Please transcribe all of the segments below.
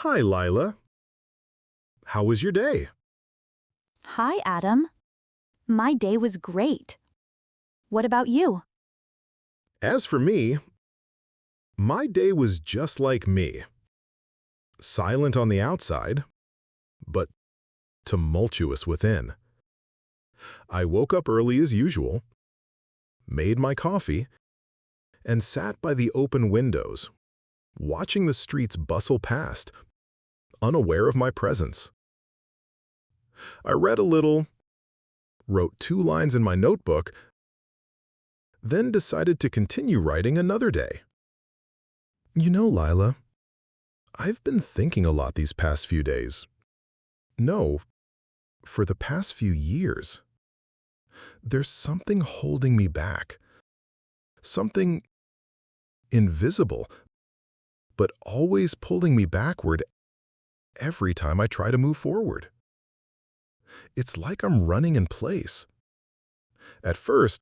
Hi, Lila. How was your day? Hi, Adam. My day was great. What about you? As for me, my day was just like me. Silent on the outside, but tumultuous within. I woke up early as usual, made my coffee, and sat by the open windows, watching the streets bustle past, unaware of my presence. I read a little, wrote 2 lines in my notebook, then decided to continue writing another day. You know, Lila, I've been thinking a lot these past few days. No, for the past few years. There's something holding me back. Something invisible, but always pulling me backward every time I try to move forward. It's like I'm running in place. At first,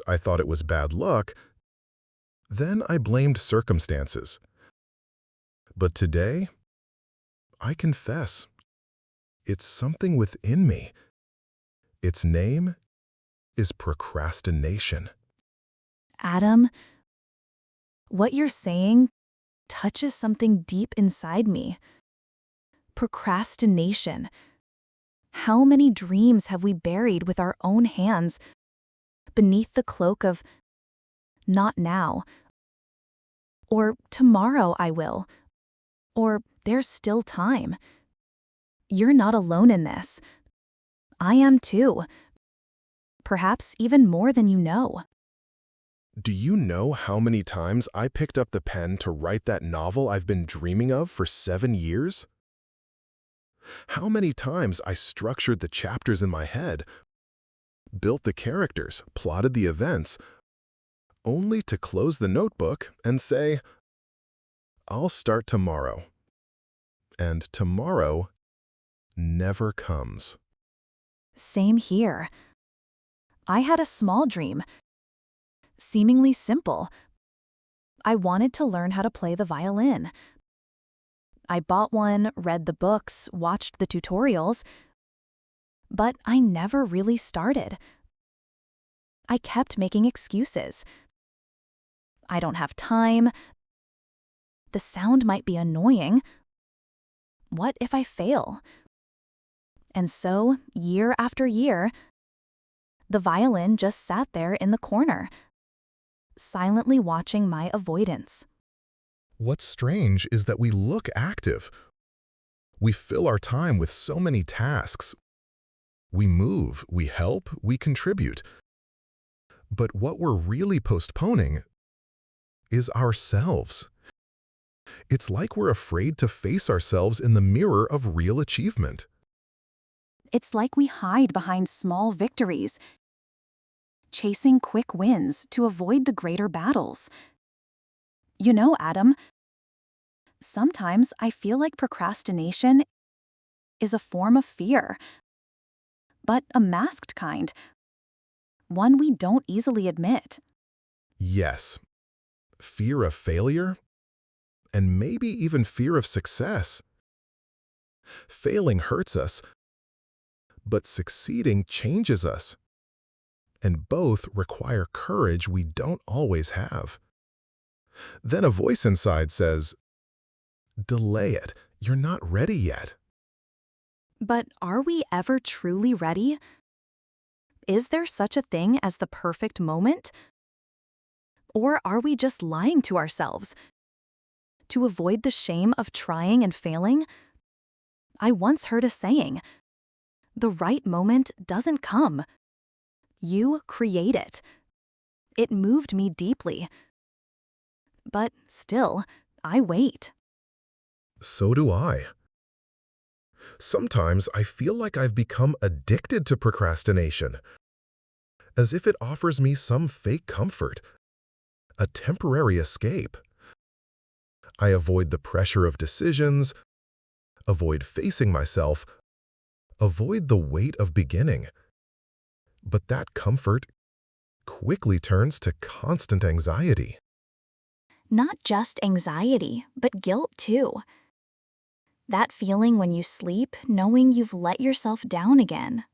I thought it was bad luck. Then I blamed circumstances. But today, I confess, it's something within me. Its name is procrastination. Adam, what you're saying touches something deep inside me. Procrastination. How many dreams have we buried with our own hands beneath the cloak of not now, or tomorrow I will, or there's still time. You're not alone in this. I am too. Perhaps even more than you know. Do you know how many times I picked up the pen to write that novel I've been dreaming of for 7 years? How many times I structured the chapters in my head, built the characters, plotted the events, only to close the notebook and say, I'll start tomorrow. And tomorrow never comes. Same here. I had a small dream, seemingly simple. I wanted to learn how to play the violin. I bought one, read the books, watched the tutorials, but I never really started. I kept making excuses. I don't have time. The sound might be annoying. What if I fail? And so, year after year, the violin just sat there in the corner, silently watching my avoidance. What's strange is that we look active. We fill our time with so many tasks. We move, we help, we contribute. But what we're really postponing is ourselves. It's like we're afraid to face ourselves in the mirror of real achievement. It's like we hide behind small victories, chasing quick wins to avoid the greater battles. You know, Adam, sometimes I feel like procrastination is a form of fear, but a masked kind, one we don't easily admit. Yes, fear of failure, and maybe even fear of success. Failing hurts us, but succeeding changes us. And both require courage we don't always have. Then a voice inside says, delay it, you're not ready yet. But are we ever truly ready? Is there such a thing as the perfect moment? Or are we just lying to ourselves? To avoid the shame of trying and failing? I once heard a saying, the right moment doesn't come. You create it. It moved me deeply. But still, I wait. So do I. Sometimes I feel like I've become addicted to procrastination, as if it offers me some fake comfort, a temporary escape. I avoid the pressure of decisions, avoid facing myself, avoid the weight of beginning. But that comfort quickly turns to constant anxiety. Not just anxiety, but guilt too. That feeling when you sleep, knowing you've let yourself down again.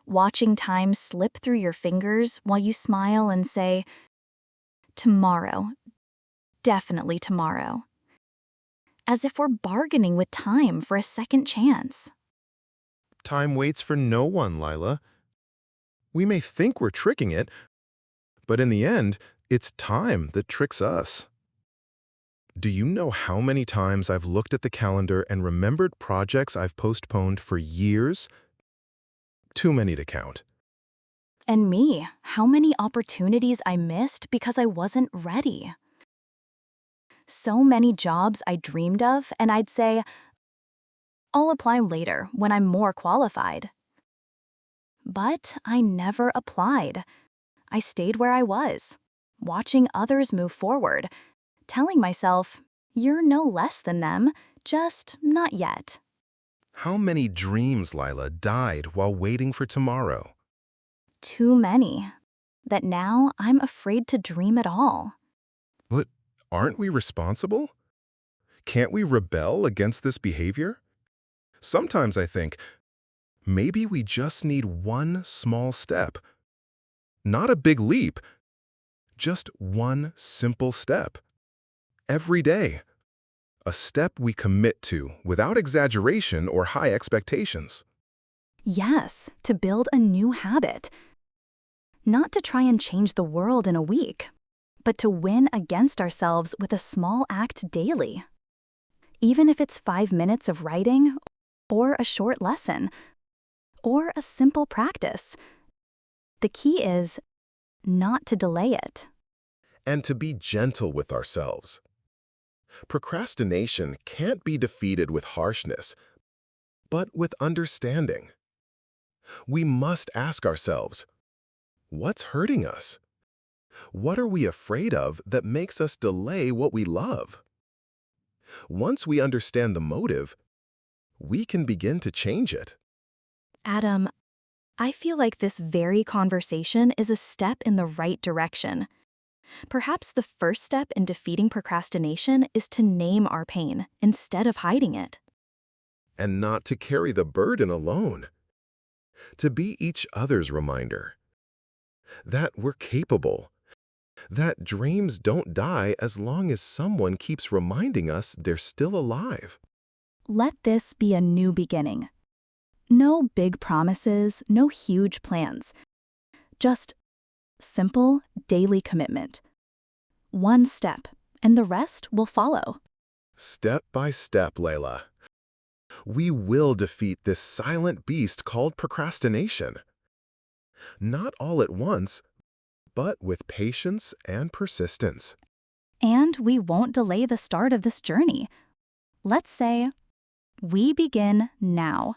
Watching time slip through your fingers while you smile and say, tomorrow, definitely tomorrow. As if we're bargaining with time for a second chance. Time waits for no one, Lila. We may think we're tricking it, but in the end, it's time that tricks us. Do you know how many times I've looked at the calendar and remembered projects I've postponed for years? Too many to count. And me, how many opportunities I missed because I wasn't ready. So many jobs I dreamed of, and I'd say, I'll apply later when I'm more qualified. But I never applied. I stayed where I was, watching others move forward, telling myself, you're no less than them, just not yet. How many dreams, Lila, died while waiting for tomorrow? Too many. That now I'm afraid to dream at all. But aren't we responsible? Can't we rebel against this behavior? Sometimes I think, maybe we just need one small step. Not a big leap, just one simple step. Every day. A step we commit to without exaggeration or high expectations. Yes, to build a new habit. Not to try and change the world in a week, but to win against ourselves with a small act daily. Even if it's 5 minutes of writing, or a short lesson, or a simple practice. The key is not to delay it. And to be gentle with ourselves. Procrastination can't be defeated with harshness, but with understanding. We must ask ourselves, what's hurting us? What are we afraid of that makes us delay what we love? Once we understand the motive, we can begin to change it. Adam, I feel like this very conversation is a step in the right direction. Perhaps the first step in defeating procrastination is to name our pain instead of hiding it. And not to carry the burden alone. To be each other's reminder. That we're capable. That dreams don't die as long as someone keeps reminding us they're still alive. Let this be a new beginning. No big promises, no huge plans. Just simple, daily commitment. One step, and the rest will follow. Step by step, Layla. We will defeat this silent beast called procrastination. Not all at once, but with patience and persistence. And we won't delay the start of this journey. Let's say, we begin now.